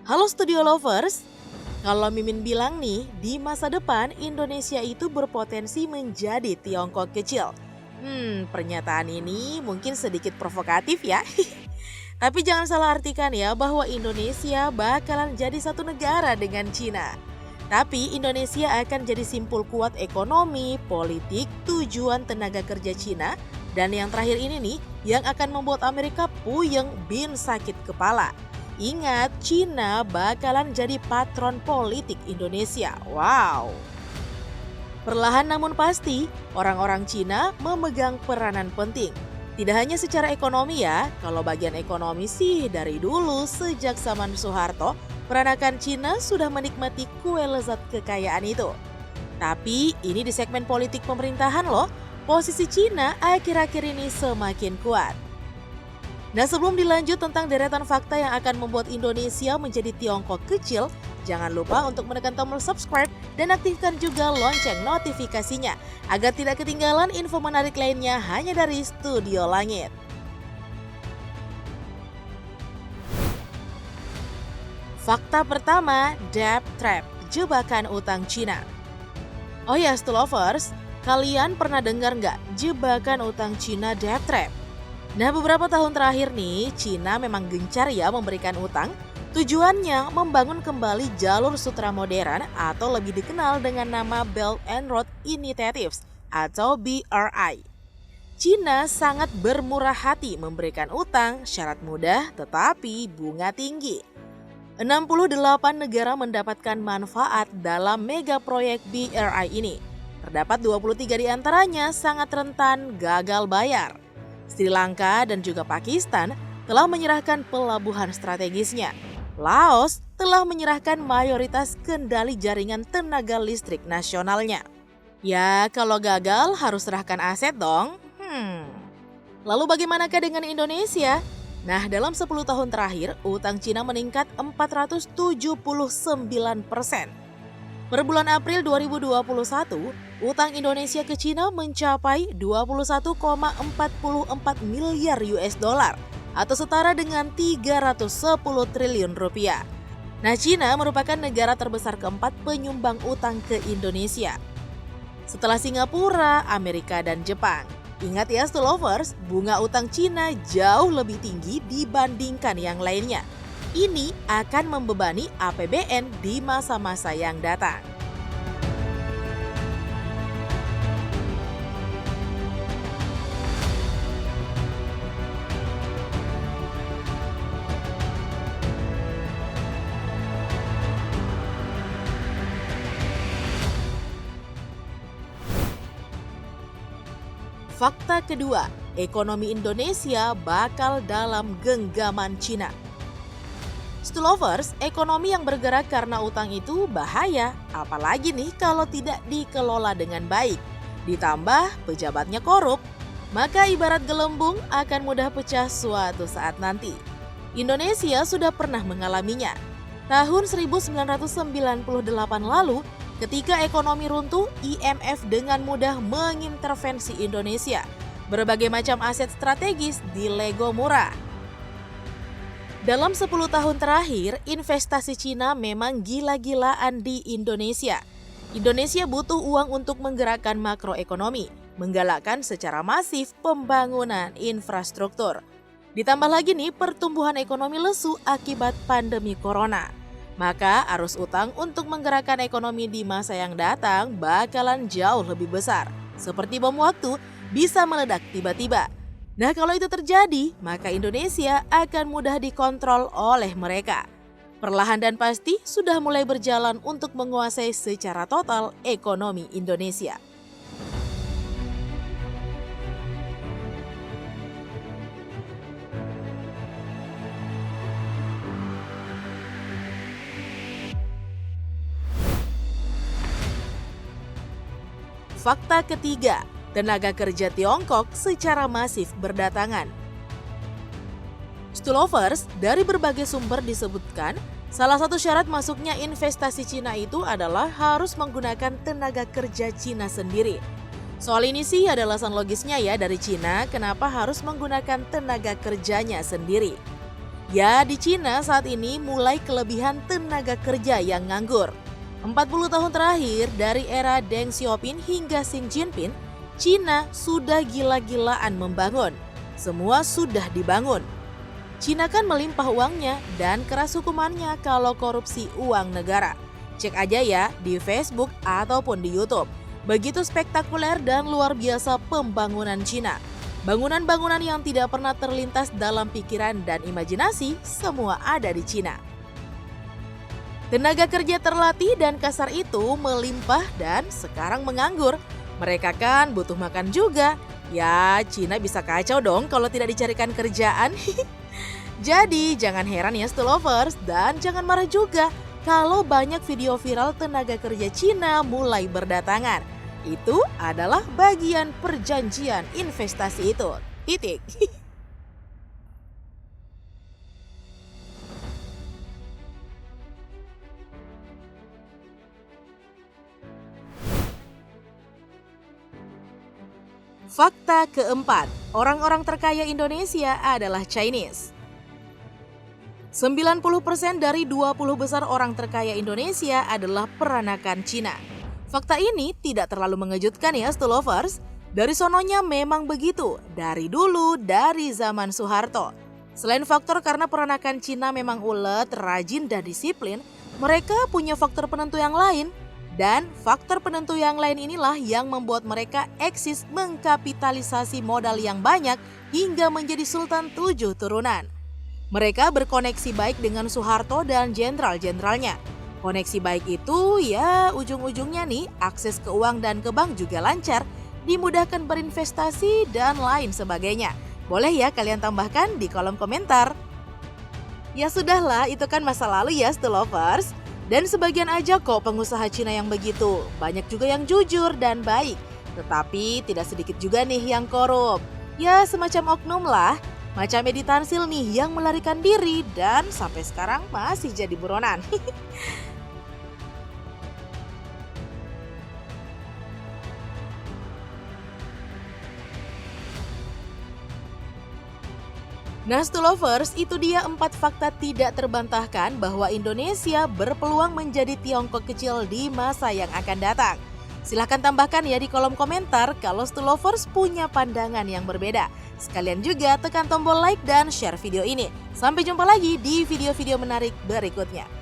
Halo Studio Lovers, kalau Mimin bilang nih, di masa depan Indonesia itu berpotensi menjadi Tiongkok kecil. Pernyataan ini mungkin sedikit provokatif ya. Tapi jangan salah artikan ya bahwa Indonesia bakalan jadi satu negara dengan Cina. Tapi Indonesia akan jadi simpul kuat ekonomi, politik, tujuan tenaga kerja Cina, dan yang terakhir ini nih yang akan membuat Amerika puyeng bin sakit kepala. Ingat, Cina bakalan jadi patron politik Indonesia. Wow. Perlahan namun pasti, orang-orang Cina memegang peranan penting. Tidak hanya secara ekonomi ya, kalau bagian ekonomi sih dari dulu sejak zaman Soeharto, peranakan Cina sudah menikmati kue lezat kekayaan itu. Tapi ini di segmen politik pemerintahan loh, posisi Cina akhir-akhir ini semakin kuat. Nah, sebelum dilanjut tentang deretan fakta yang akan membuat Indonesia menjadi Tiongkok kecil, jangan lupa untuk menekan tombol subscribe dan aktifkan juga lonceng notifikasinya agar tidak ketinggalan info menarik lainnya hanya dari Studio Langit. Fakta pertama, debt trap, jebakan utang Cina. Oh ya, Stulovers, kalian pernah dengar nggak jebakan utang Cina debt trap? Nah, beberapa tahun terakhir nih, Cina memang gencar ya memberikan utang. Tujuannya membangun kembali jalur sutra modern atau lebih dikenal dengan nama Belt and Road Initiatives atau BRI. Cina sangat bermurah hati memberikan utang, syarat mudah tetapi bunga tinggi. 68 negara mendapatkan manfaat dalam mega proyek BRI ini. Terdapat 23 diantaranya sangat rentan gagal bayar. Sri Lanka dan juga Pakistan telah menyerahkan pelabuhan strategisnya. Laos telah menyerahkan mayoritas kendali jaringan tenaga listrik nasionalnya. Ya, kalau gagal harus serahkan aset dong. Lalu bagaimanakah dengan Indonesia? Nah, dalam 10 tahun terakhir, utang Cina meningkat 479%. Per bulan April 2021, utang Indonesia ke Cina mencapai 21,44 miliar US dollar atau setara dengan 310 triliun rupiah. Nah, Cina merupakan negara terbesar keempat penyumbang utang ke Indonesia setelah Singapura, Amerika, dan Jepang. Ingat ya, Stulovers, bunga utang Cina jauh lebih tinggi dibandingkan yang lainnya. Ini akan membebani APBN di masa-masa yang datang. Fakta kedua, ekonomi Indonesia bakal dalam genggaman Cina. Stulovers, ekonomi yang bergerak karena utang itu bahaya, apalagi nih kalau tidak dikelola dengan baik. Ditambah pejabatnya korup, maka ibarat gelembung akan mudah pecah suatu saat nanti. Indonesia sudah pernah mengalaminya. Tahun 1998 lalu, ketika ekonomi runtuh, IMF dengan mudah mengintervensi Indonesia. Berbagai macam aset strategis dilego murah. Dalam 10 tahun terakhir, investasi Cina memang gila-gilaan di Indonesia. Indonesia butuh uang untuk menggerakkan makroekonomi, menggalakkan secara masif pembangunan infrastruktur. Ditambah lagi nih pertumbuhan ekonomi lesu akibat pandemi corona. Maka arus utang untuk menggerakkan ekonomi di masa yang datang bakalan jauh lebih besar. Seperti bom waktu bisa meledak tiba-tiba. Nah, kalau itu terjadi, maka Indonesia akan mudah dikontrol oleh mereka. Perlahan dan pasti sudah mulai berjalan untuk menguasai secara total ekonomi Indonesia. Fakta ketiga, tenaga kerja Tiongkok secara masif berdatangan. Stulovers, dari berbagai sumber disebutkan, salah satu syarat masuknya investasi Cina itu adalah harus menggunakan tenaga kerja Cina sendiri. Soal ini sih ada alasan logisnya ya dari Cina kenapa harus menggunakan tenaga kerjanya sendiri. Ya, di Cina saat ini mulai kelebihan tenaga kerja yang nganggur. 40 tahun terakhir dari era Deng Xiaoping hingga Xi Jinping, Cina sudah gila-gilaan membangun. Semua sudah dibangun. Cina kan melimpah uangnya dan keras hukumannya kalau korupsi uang negara. Cek aja ya di Facebook ataupun di YouTube. Begitu spektakuler dan luar biasa pembangunan Cina. Bangunan-bangunan yang tidak pernah terlintas dalam pikiran dan imajinasi semua ada di Cina. Tenaga kerja terlatih dan kasar itu melimpah dan sekarang menganggur. Mereka kan butuh makan juga. Ya, Cina bisa kacau dong kalau tidak dicarikan kerjaan. Jadi jangan heran ya Stolovers dan jangan marah juga kalau banyak video viral tenaga kerja Cina mulai berdatangan. Itu adalah bagian perjanjian investasi itu. Titik. Fakta keempat, orang-orang terkaya Indonesia adalah Chinese. 90% dari 20 besar orang terkaya Indonesia adalah peranakan Cina. Fakta ini tidak terlalu mengejutkan ya Stolovers. Dari sononya memang begitu, dari dulu, dari zaman Soeharto. Selain faktor karena peranakan Cina memang ulet, rajin, dan disiplin, mereka punya faktor penentu yang lain. Dan faktor penentu yang lain inilah yang membuat mereka eksis mengkapitalisasi modal yang banyak hingga menjadi Sultan 7 turunan. Mereka berkoneksi baik dengan Soeharto dan jenderal-jenderalnya. Koneksi baik itu ya ujung-ujungnya nih akses ke uang dan ke bank juga lancar, dimudahkan berinvestasi dan lain sebagainya. Boleh ya kalian tambahkan di kolom komentar. Ya sudahlah, itu kan masa lalu ya Stolovers. Dan sebagian aja kok pengusaha Cina yang begitu. Banyak juga yang jujur dan baik. Tetapi tidak sedikit juga nih yang korup. Ya semacam oknum lah. Macam Edi Tansil nih yang melarikan diri dan sampai sekarang masih jadi buronan. Nah Stolovers, itu dia 4 fakta tidak terbantahkan bahwa Indonesia berpeluang menjadi Tiongkok kecil di masa yang akan datang. Silahkan tambahkan ya di kolom komentar kalau Stolovers punya pandangan yang berbeda. Sekalian juga tekan tombol like dan share video ini. Sampai jumpa lagi di video-video menarik berikutnya.